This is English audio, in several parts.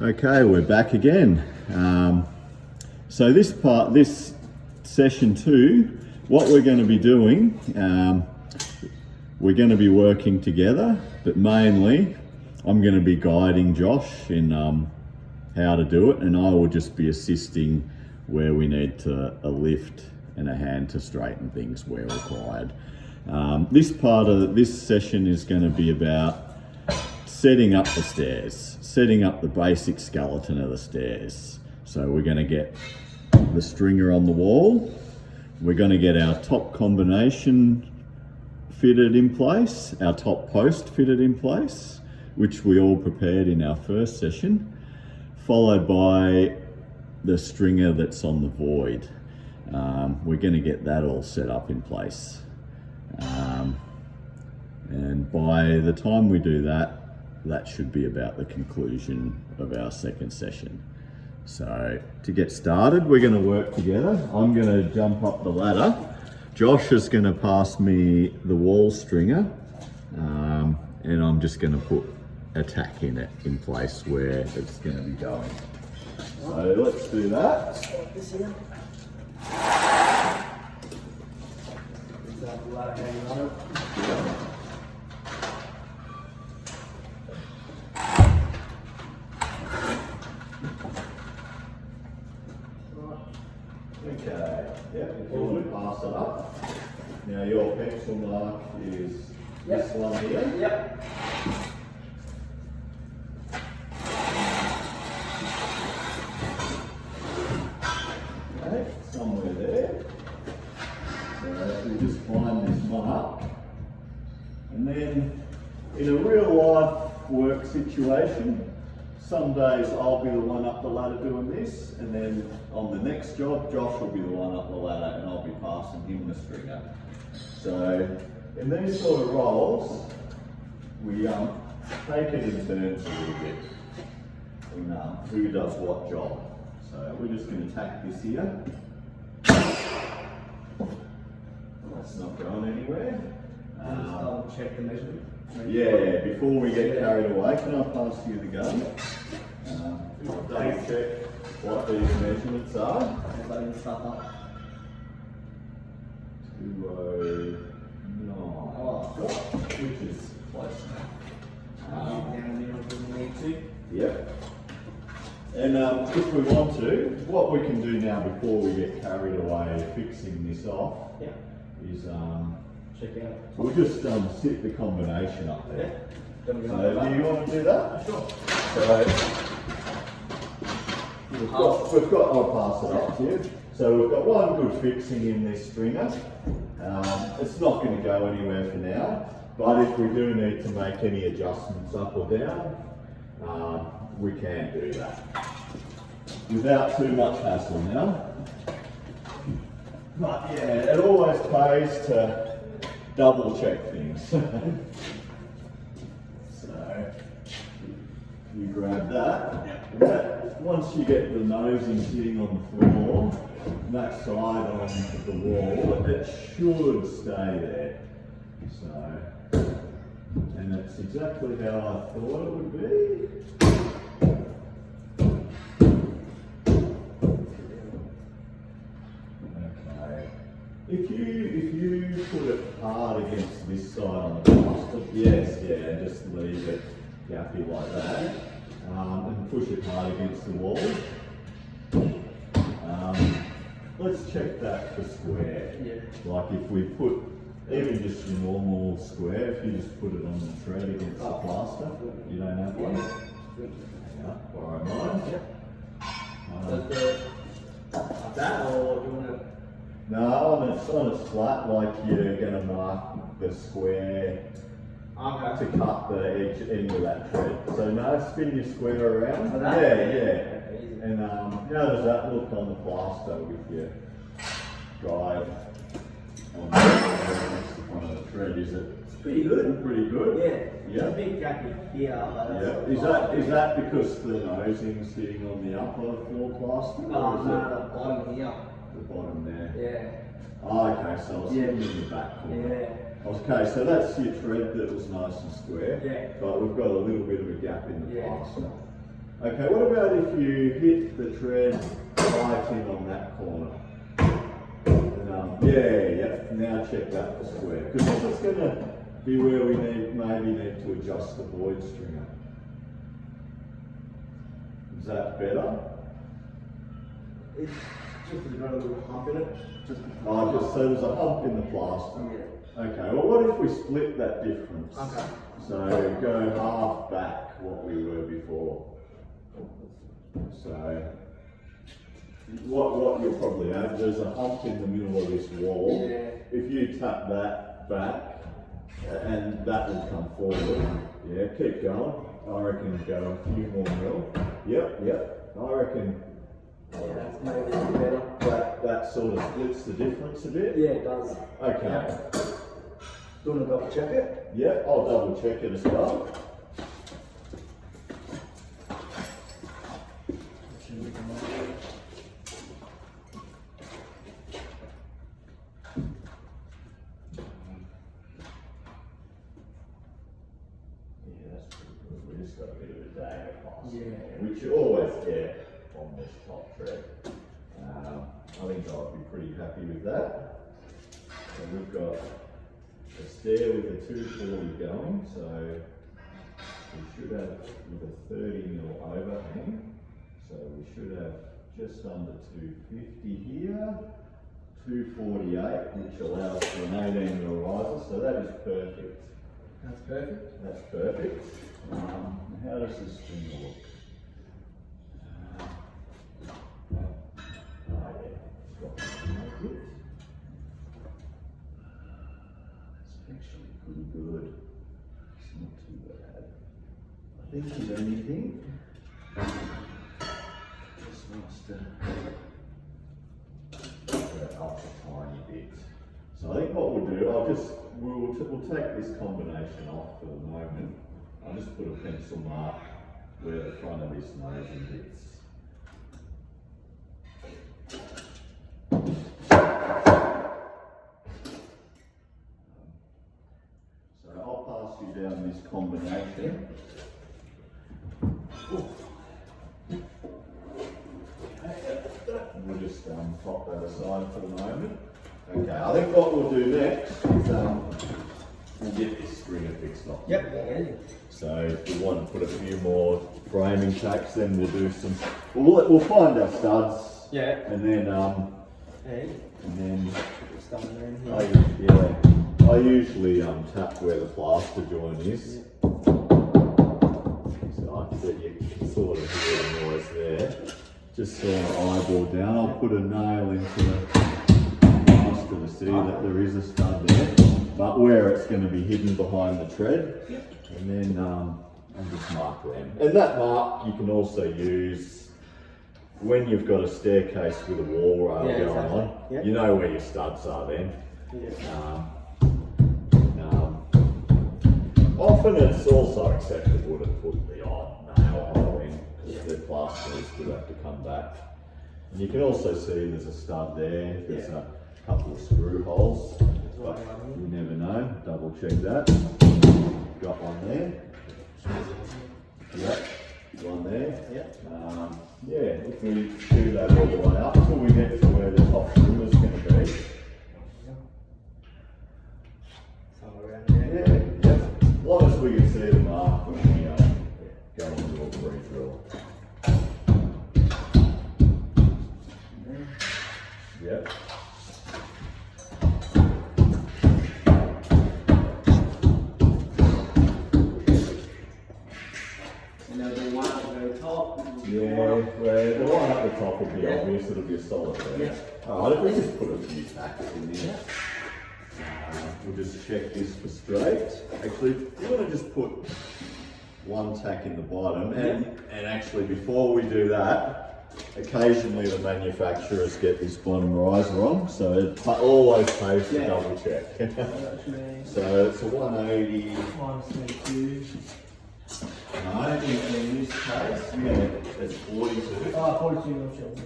Okay, we're back again. So this session 2, what we're going to be doing, we're going to be working together, but mainly I'm going to be guiding Josh in how to do it, and I will just be assisting where we need a lift and a hand to straighten things where required. This part of this session is going to be about setting up the stairs, setting up the basic skeleton of the stairs. So we're going to get the stringer on the wall, we're going to get our top combination fitted in place, our top post fitted in place, which we all prepared in our first session, followed by the stringer that's on the void. We're going to get that all set up in place. And by the time we do that, that should be about the conclusion of our second session. So to get started, we're going to work together. I'm going to jump up the ladder. Josh is going to pass me the wall stringer, and I'm just going to put a tack in it in place where it's going to be going. So let's do that. This here. Is that the ladder hanging on it? Okay, yeah, if you want to pass it up. Now your pencil mark is this one here. Yep. Okay, somewhere there. So we'll just find this mark. And then in a real life work situation, some days I'll be the one up the ladder doing this, and then on the next job, Josh will be the one up the ladder and I'll be passing him the stringer. So in these sort of roles, we take it in turns a little bit in who does what job. So we're just going to tack this here. That's not going anywhere. Just double check the measurement. Yeah, before we get carried away, can I pass you the gun? Double check what these measurements are. Everybody stuff up. 209, which is close enough. Down there if we need to. Yep. And if we want to, what we can do now before we get carried away fixing this off is Check out. we'll just sit the combination up there. Then we So go do you want to do that? Sure. So I'll pass it up to you. So we've got one good fixing in this stringer. It's not going to go anywhere for now, but if we do need to make any adjustments up or down, we can do that without too much hassle now. But yeah, it always pays to double check things. So you grab that. Once you get the nosing sitting on the floor, that side on the wall, it should stay there. So, and that's exactly how I thought it would be. Okay. If you put it hard against this side on the plaster, yeah, just leave it gappy like that, and push it hard against the wall. Let's check that for square. Yeah. Like if we put even just a normal square, if you just put it on the tread against the plaster, you don't have one. Yeah, borrow mine. Like that, or do you want to? No, on its flat, like you're going to mark the square Okay. to cut the edge end of that tread. So no, spin your square around. Oh, that? Yeah. And how does that look on the plaster with your drive on the front of the tread? Is it It's pretty good. pretty good? Yeah. Yeah. It's a bit gappy here, but Yeah. Is that because the nosing's sitting on the upper floor plaster? Oh, Or is no, it the bottom here. the bottom there? Yeah. Oh, okay, so it's in the back corner. Yeah. Okay, so that's your tread that was nice and square. Yeah. But we've got a little bit of a gap in the Yeah. plaster. Okay, what about if you hit the tread right in on that corner? And, yeah, now check that for square. Because this is going to be where we maybe need to adjust the void stringer. Is that better? It's just got a little hump in it. Oh, just so there's a hump in the plaster. Yeah. Okay, well what if we split that difference? Okay. So go half back what we were before. So what you'll probably have, there's a hump in the middle of this wall. Yeah. If you tap that back and that will come forward. Yeah, keep going. I reckon go a few more mil. Yep. I reckon Yeah, that's maybe a bit better. that sort of splits the difference a bit. Yeah, it does. Okay. Yeah. Do you want to double check it? Yeah, I'll double check it as well. Yeah, that's pretty good. We just got a bit of a dagger pass. Yeah. Which you always get on this top tread. I think I'd be pretty happy with that. So we've got a stair with a 240 going, so we should have with a 30 mil overhang. So we should have just under 250 here, 248, which allows for an 18 mil riser. So that is perfect. That's perfect. That's perfect. How does this thing look? Oh yeah, it's got to make it. It's actually pretty good. It's not too bad. I think if anything, just wants to go up a tiny bit. So I think what we'll do, we'll take this combination off for the moment. I'll just put a pencil mark where the front of this nosing hits. So I'll pass you down this combination. We'll just pop that aside for the moment. Okay, I think what we'll do next is we'll get this stringer fixed up. Yep. Yeah. So if we want to put a few more framing tacks, then we'll do some. We'll find our studs. Yeah. And then Hey. and then Stuff in here. I usually tap where the plaster joint is. Yeah. So I can you can sort of hear the noise there. Just sort of eyeball down. I'll put a nail into the plaster to see that there is a stud there, but where it's going to be hidden behind the tread. Yep. And then I'll just mark them. And that mark you can also use when you've got a staircase with a wall rail Yeah, going exactly. on. Yep. You know where your studs are then. Yeah. Often it's also acceptable to put the odd nail hole in because the plaster will still have to come back. And you can also see there's a stud there. There's a couple of screw holes, but you never know. Double check that. Got one there. Yep. One there. Yep. Yeah, if we do that all the way up until we get to where the top screw is going to be. Somewhere around there. Yeah, yep. As long as we can see the mark when we go into a re-drill. Yep. And there'll be one at the very top. Yeah, well, the one at the top will be obvious, it'll be a solid there. Yeah. Alright, if we just put a few tacks in there. We'll just check this for straight. Actually, you want to just put one tack in the bottom, and actually before we do that, occasionally the manufacturers get this bottom riser on, so it always pays to double check. So it's a 180. Minus 22. No, in this case, it's 42. Oh, 42 mil shells.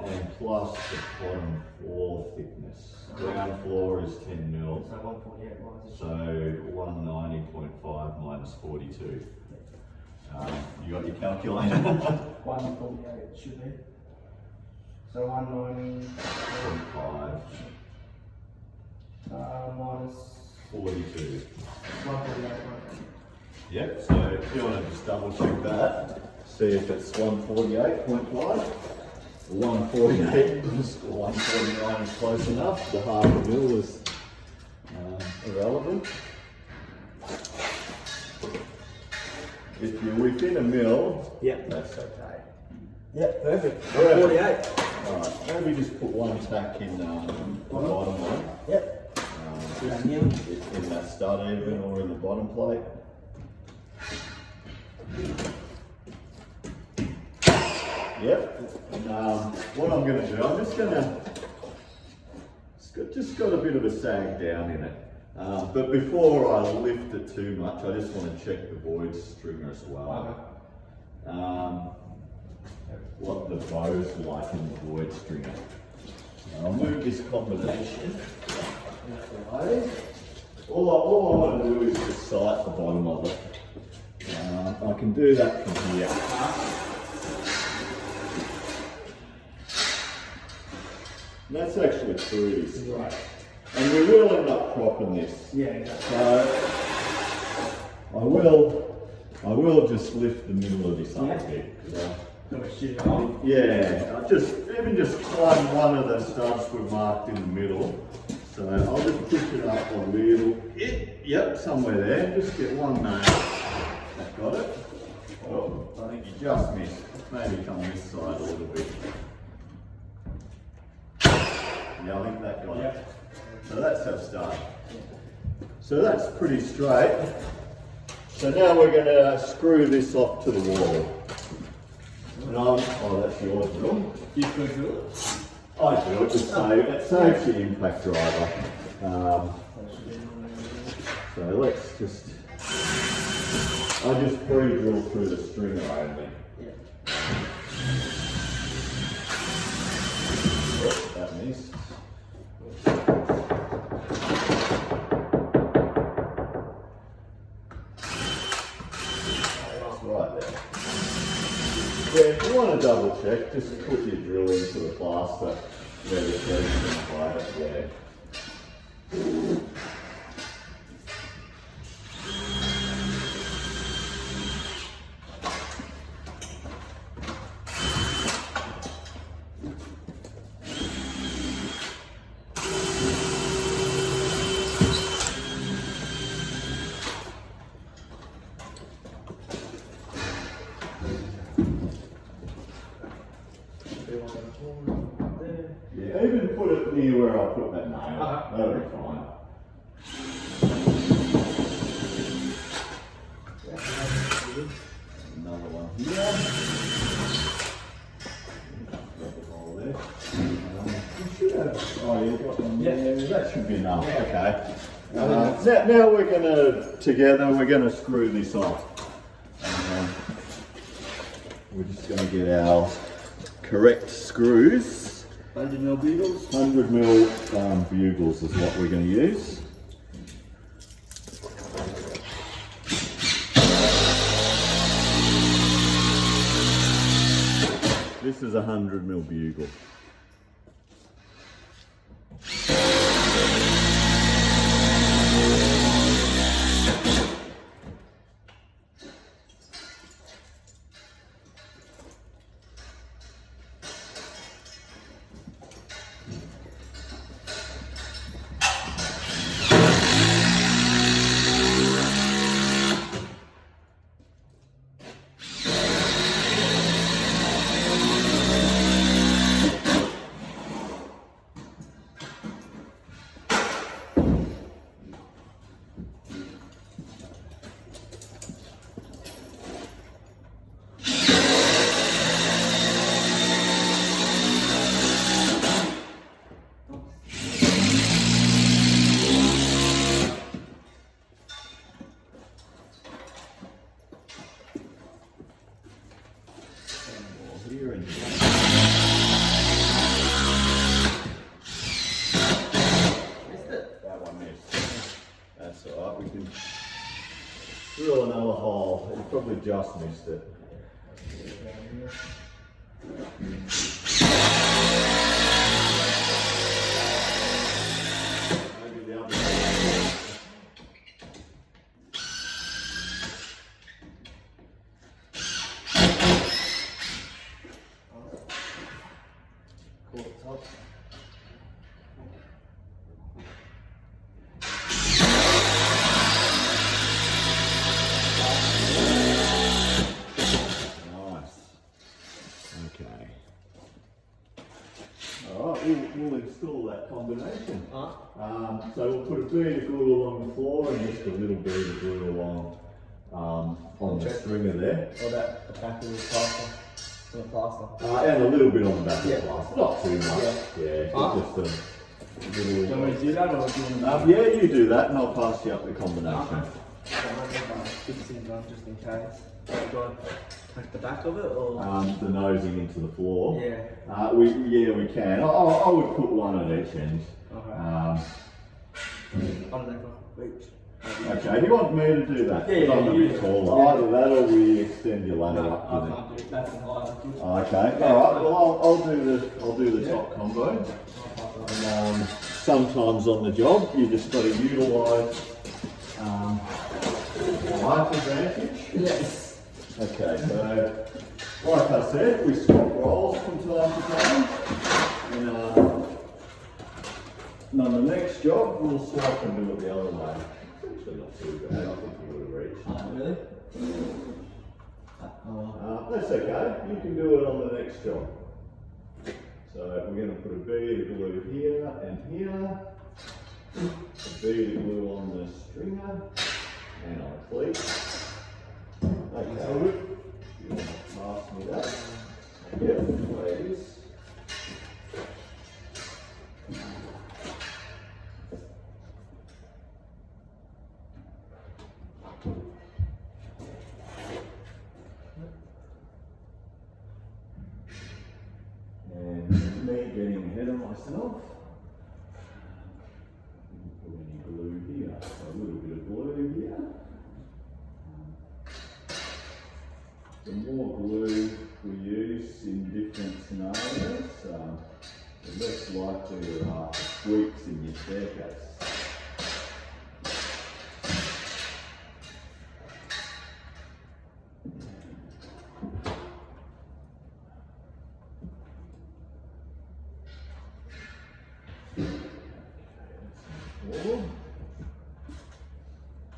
And plus the bottom floor thickness. Ground floor is 10 mil. So 148 minus. So 190.5 minus 42. You got your calculator? 148 should be. So 190 5, minus 42. 148. Yep, so if you want to just double check that, see if it's 148.5 or 148 or 149 is close enough. The half a mil is irrelevant. If you're within a mil, Yep. that's okay. Yep, perfect. Whatever. 148. Alright, maybe just put one tack in the bottom one. Yep. In that stud even or in the bottom plate. Yep. What I'm going to do, I'm just going to, just got a bit of a sag down in it. But before I lift it too much, I just want to check the void stringer as well. What the bow's like in the void stringer. I'll move this combination. All I want to do is just sight the bottom of it. I can do that from here. And that's actually pretty straight. Right. And we will end up cropping this. Yeah, exactly. So I will just lift the middle of this up a bit. So, Got a shit on. yeah, I just climb one of the studs we've marked in the middle. So I'll just push it up a little. Yep, somewhere there. Just get one nail. That got it. Oh, I think you just missed. Maybe come this side a little bit. Yeah, I think that got it. So that's our start. So that's pretty straight. So now we're going to screw this off to the wall. And oh, that's yours, Bill. You could do it. I do it to save. It saves the impact driver. So let's just. I just pre-drill through the stringer only. Oh, that missed. That's right there. Yeah, if you want to double check, just put your drill into the plaster where the thread's going to play it there. Yeah, even put it near where I put that nail. That'll be fine. Another one here. Drop it all there. You should have. Oh, you've got one there. That should be enough. Okay. Now we're going to, together, we're going to screw this off. We're just going to get our correct screws. 100mm bugles. 100mm bugles is what we're going to use. This is a 100mm bugle. Here and here. That one missed. That's alright, we can drill another hole. It'll probably just missed it. Maybe the other way. Caught the top. Nice. Okay. Alright, we'll install that combination. So we'll put a bead of glue along the floor and just a little bead of glue along on the stringer there. Or that the back of the plaster. The plaster. And a little bit on the back Yeah. of the plaster. Not too much. Yeah, just a Do you little. want me to do that or do you want me Yeah, you do that and I'll pass you up the combination. fixing that just in case? Do I take the back of it or? The nosing into the floor. Yeah. We can. I would put one at each end. Okay. I don't know if I reach. Okay, do you want me to do that? Yeah, 'Cause I'm a you bit do. taller. Yeah. Either that or we extend your ladder No, up. I can't do it. That's high. Okay, alright, well I'll do the top combo. And sometimes on the job you just got to utilise life advantage. Yes. Okay, so like I said, we swap roles from time to time. And on the next job we'll swap and do it the other way. It's actually not too bad, I think you would have reached. Really? That's okay, you can do it on the next job. So we're going to put a bead of glue here and here, a bead of glue on the stringer and on a cleat. Okay, you want to pass me that? Yep, please. And me getting ahead of myself. Didn't put any glue here, so a little bit of glue here. The more glue we use in different scenarios, the less likely there are squeaks in your staircase.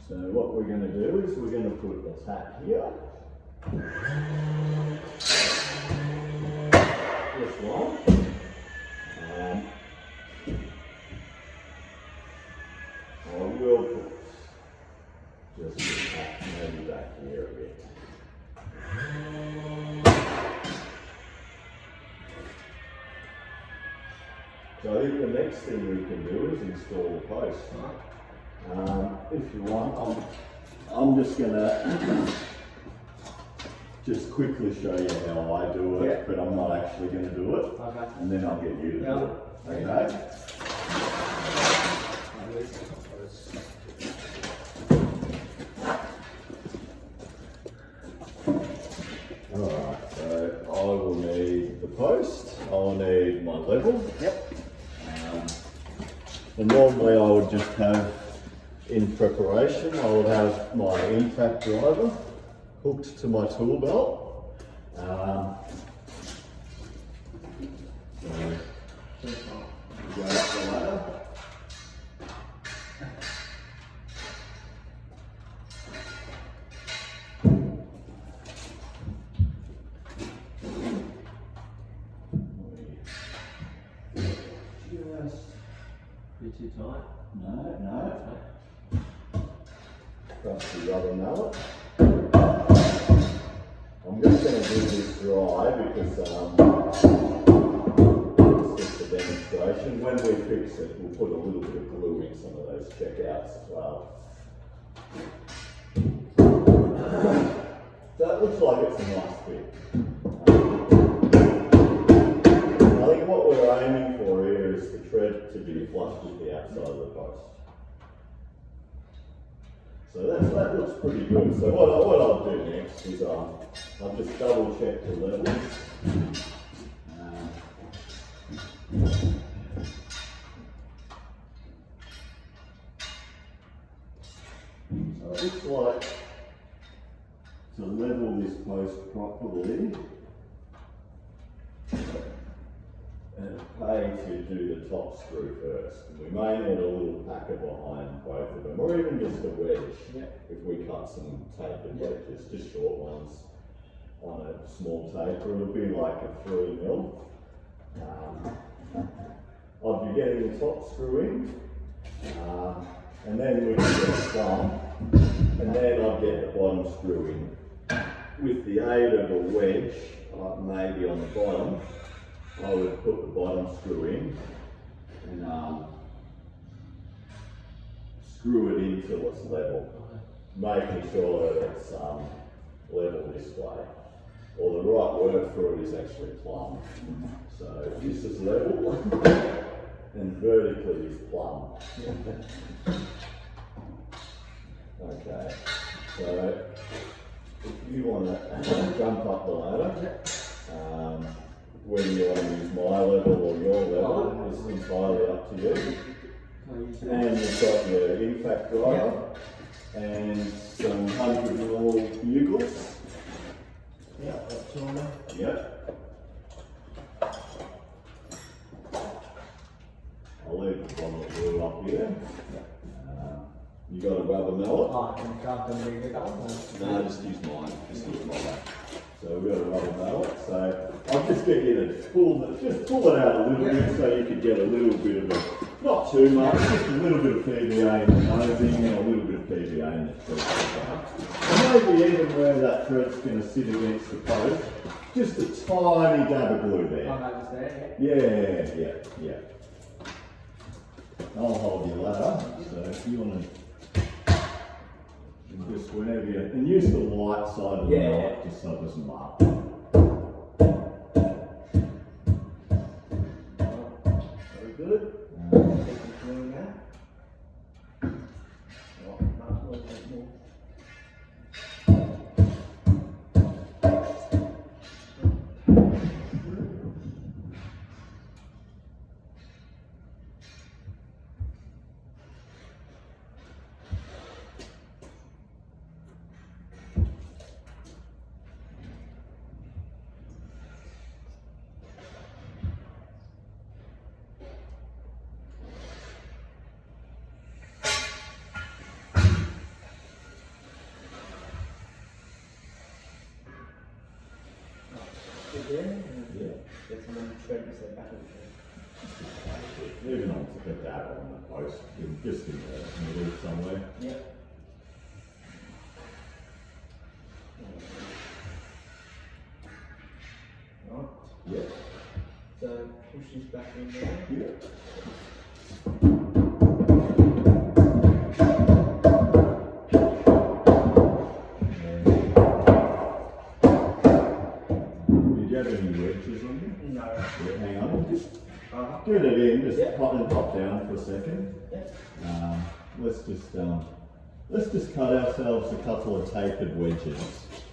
So what we're going to do is we're going to put a tap here. Just one. I will put just a tap maybe back here a bit. So I think the next thing we can do is install a post. If you want, I'm just gonna just quickly show you how I do it, but I'm not actually gonna do it. Okay. And then I'll get you to do it. Okay? Alright, so I will need the post, I'll need my level. Yep. And normally I would just have, in preparation, I would have my impact driver hooked to my tool belt. So we go up the ladder. Just Bit too tight. no. Trust the rubber mallet. I'm just going to do this dry because it's just a demonstration. When we fix it, we'll put a little bit of glue in some of those checkouts as well. So it looks like it's a nice fit. I think what we're aiming for here is the tread to be flush with the outside of the post. So that looks pretty good. So what I'll do next is check the levels. So it looks like to level this post properly, and pay to do the top screw first. We may need a little packer behind both of them, or even just a wedge if we cut some tapered wedges, just short ones on a small taper. It'll be like a 3 mil. I'll be getting the top screw in, and then we can get a plumb, and then I'll get the bottom screw in. With the aid of a wedge, maybe on the bottom, I would put the bottom screw in and screw it in till it's level, making sure that it's level this way. Or the right word for it is actually plumb. So this is level and vertically is plumb. Okay, so if you want to jump up the ladder, whether you want to use my level or your level is entirely up to you. And you've got your impact driver and some 100mm bugles. Yeah, that's all there. Yep. I'll leave the bonnet glue up here. You got a rubber mallet? Oh, I can't bring it up. No, just use mine. Just use mine. So we've got a rubber mallet. So I'll just get you to pull it out a little bit so you could get a little bit of a, not too much, just a little bit of PVA in the nosing and a little bit of PVA in the thread. And maybe even where that thread's going to sit against the post, just a tiny dab of glue there. Oh, no, just there, Yeah. I'll hold your ladder, so if you want to just whenever you, and use the light side of the knife just so it doesn't mark. Very good. Get some thread to set back of the Even on to put that on the post, just in the middle somewhere. Yeah. Right. Yeah. So push this back in there. Yeah. Did you have any wedges on you? No. Yeah, hang on, just get it in, just pop down for a second. Yeah. Let's just cut ourselves a couple of tapered wedges.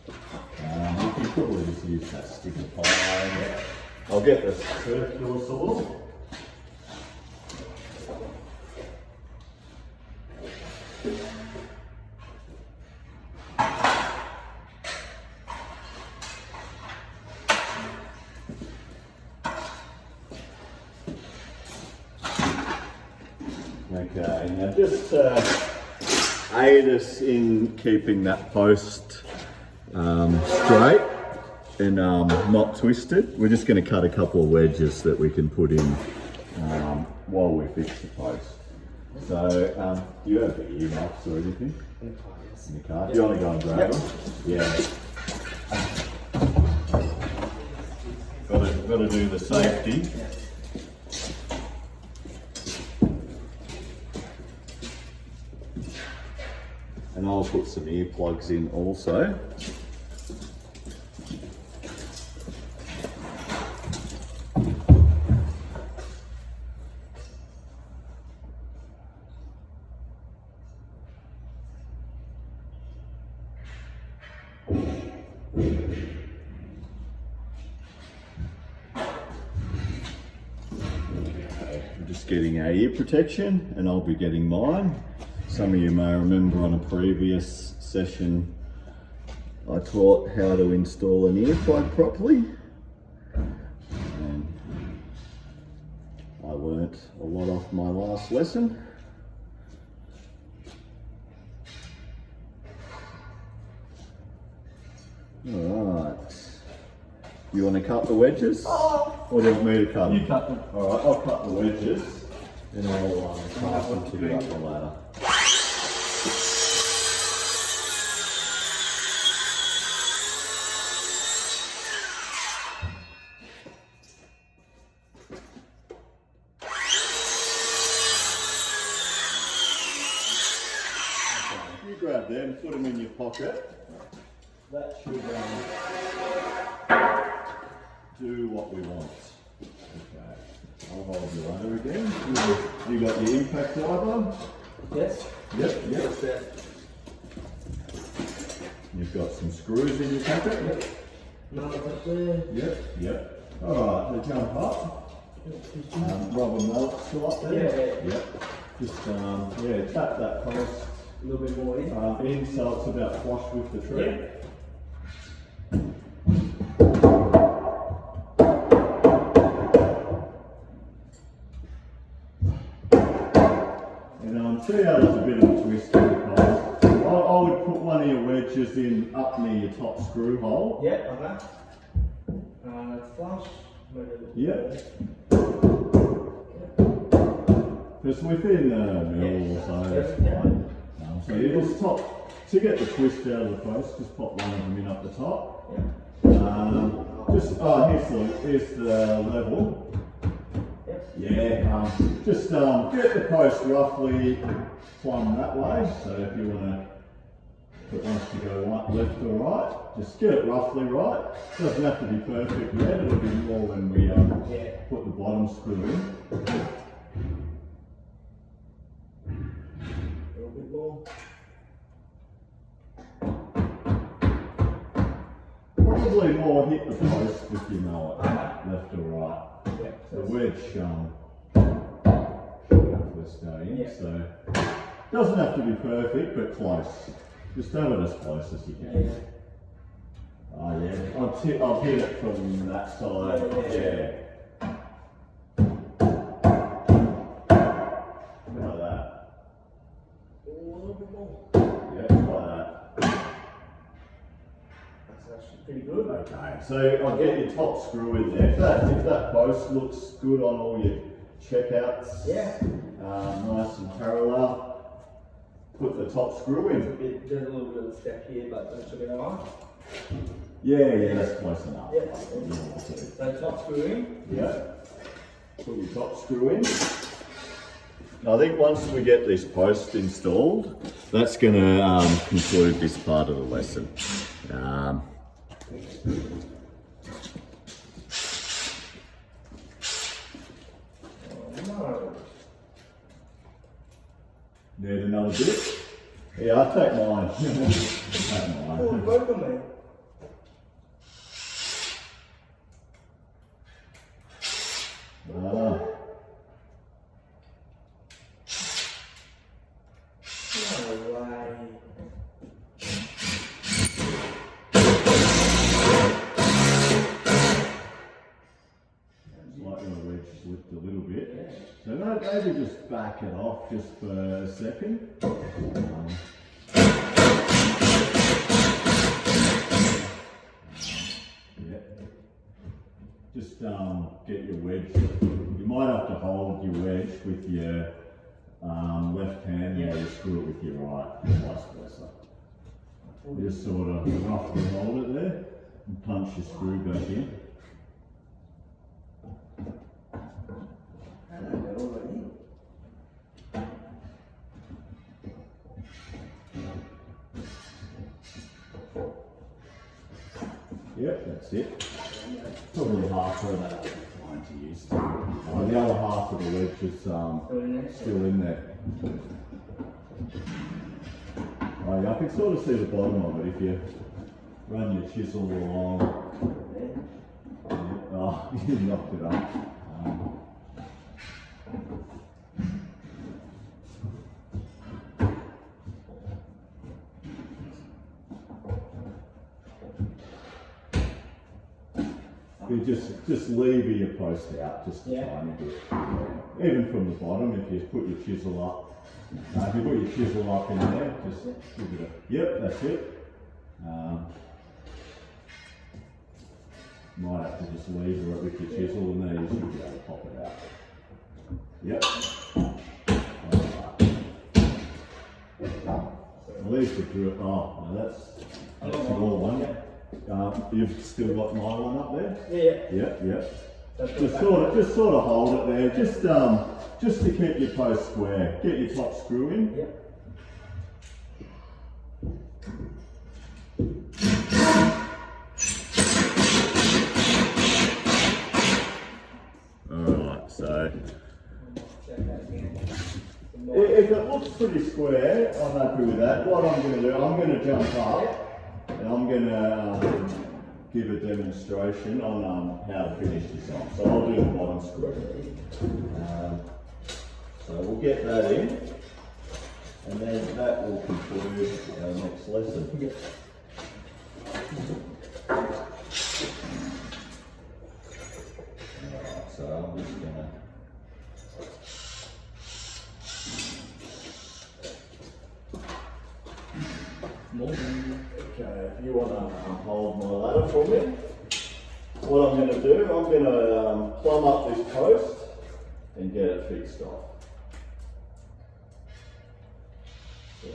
You can probably just use that sticky pie. I'll get the circular saw. Okay, now just aid us in keeping that post straight and not twisted. We're just going to cut a couple of wedges that we can put in while we fix the post. So, do you have the earmuffs or anything? In the car? Do you want to go and grab them? Yeah. Got to do the safety. And I'll put some earplugs in also. just getting our ear protection, and I'll be getting mine. Some of you may remember on a previous session I taught how to install an earplug properly, and I learnt a lot off my last lesson. Alright, you want to cut the wedges? Or do you want me to cut them? You cut them. Alright, I'll cut the wedges and I'll pass them to you up the ladder. You grab them, put them in your pocket. That should do what we want. Okay, I'll hold your ladder again. You got your impact driver? Yes. Yep. Yes, there. You've got some screws in your pocket? Yep. No, up there. Yep. Alright, they jump up. Rubber mallet still up there? Yeah. Yep. Just tap that post A little bit more in. in so it's about flush with the tree. Yeah. And see how there's a bit of a twist in the post. I would put one of your wedges in up near your top screw hole. Yeah, okay. Flush. Yep. Just within the middle or so, that's fine. So you just to get the twist out of the post, just pop one of them in up the top. Here's the level. Yeah, just get the post roughly plumb that way. So if you want to wants to go left or right, just get it roughly right. Doesn't have to be perfect yet. It'll be more when we put the bottom screw in. A little bit more. Probably more hit the post if you know it, left or right. Yeah. The wedge first stay in, Yeah. so doesn't have to be perfect, but close. Just have it as close as you can. Yeah. Oh yeah, I'll hit it from that side. Yeah. Like that. A little bit more. Yeah, like that. That's actually pretty good. Okay, so I'll get your top screw in there. If that post looks good on all your checkouts, nice and parallel, put the top screw in. There's a little bit of a step here, but that should be alright. Yeah, that's close enough. Yeah. So, So top screw in. yeah, put your top screw in. I think once we get this post installed, that's going to conclude this part of the lesson. No. Need another bit? Yeah, I'll take mine. Take mine. Oh, both of them. Ah. No way. Like your wedge slipped a little bit. So maybe just back it off just for a second. Just get your wedge. You might have to hold your wedge with your left hand while you screw it with your right, vice versa. You just sort of roughly hold it there and punch your screw back in. Yep, that's it. Probably half of that fine to use. The other half of the wedge is still in there. Oh, yeah, I can sort of see the bottom of it if you run your chisel along. Yeah. Oh, you knocked it up. You just lever your post out just a Yeah. tiny bit. Even from the bottom, if you put your chisel up. If you put your chisel up in there, just give it a, yep, that's it. Might have to just lever it with your chisel and then you should be able to pop it out. Yep. At least the drill, oh, no, that's the small one. You've still got my one up there? Yeah. Yep, yep. Just sort of hold it there, just to keep your post square. Get your top screw in. Yeah. Alright, so if it looks pretty square, I'm happy with that. What I'm going to do, I'm going to jump up and I'm going to give a demonstration on how to finish this off. So I'll do the bottom screw. So we'll get that in, and then that will conclude our next lesson. Alright, so I'm just going to okay, if you want to hold my ladder for me, what I'm going to do, I'm going to plumb up this post and get it fixed off. So,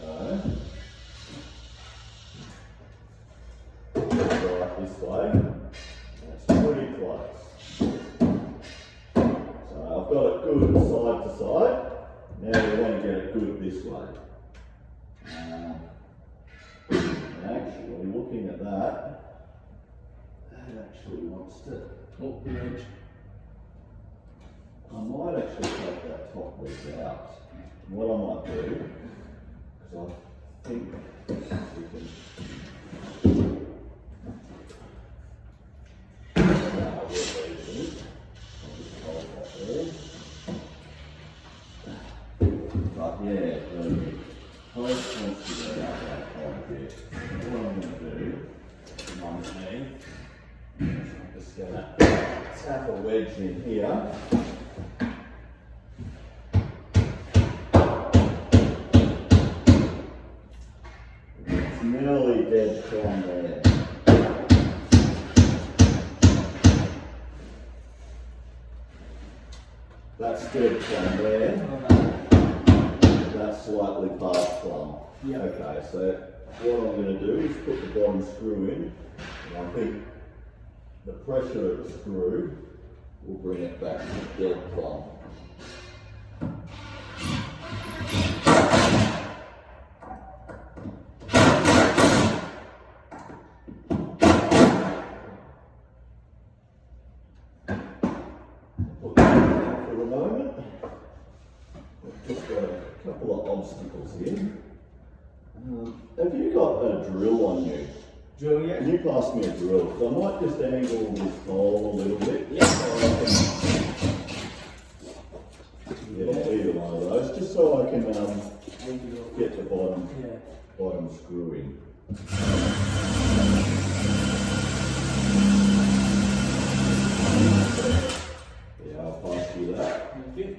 go up this way, that's pretty close. So I've got it good side to side, now we want to get it good this way. Actually, looking at that, actually wants to, Oh, the edge. I might actually take that top piece out. What I might do, because I think we can, I'll just hold that there. But yeah, the post wants to go out that quite a bit. What I'm going to do, I'm just going to tap a wedge in here. It's nearly dead from there. That's dead from there. That's slightly past plumb. Yeah. Okay, so what I'm going to do is put the bottom screw in, and I think the pressure of the screw will bring it back to dead plumb. Put that down for the moment. We've just got a couple of obstacles here. Have you got a drill on you? Drill, yeah? Can you pass me a drill? So I might just angle this hole a little bit. Yeah. Yeah, either one of those, just so I can get the Yeah. bottom screw in. Yeah, I'll pass you that. Thank you.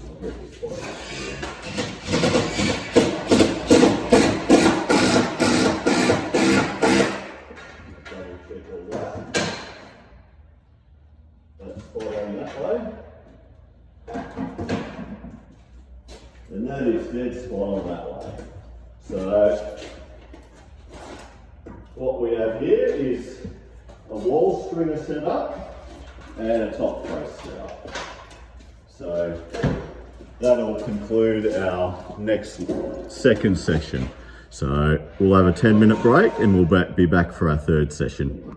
I'll get this bottom screw in. Double check all that. That's spot on that way. And that is dead spot on that way. So, what we have here is a wall stringer setup and a top brace setup. So, that'll conclude our next second session. So, we'll have a 10-minute break and we'll be back for our third session.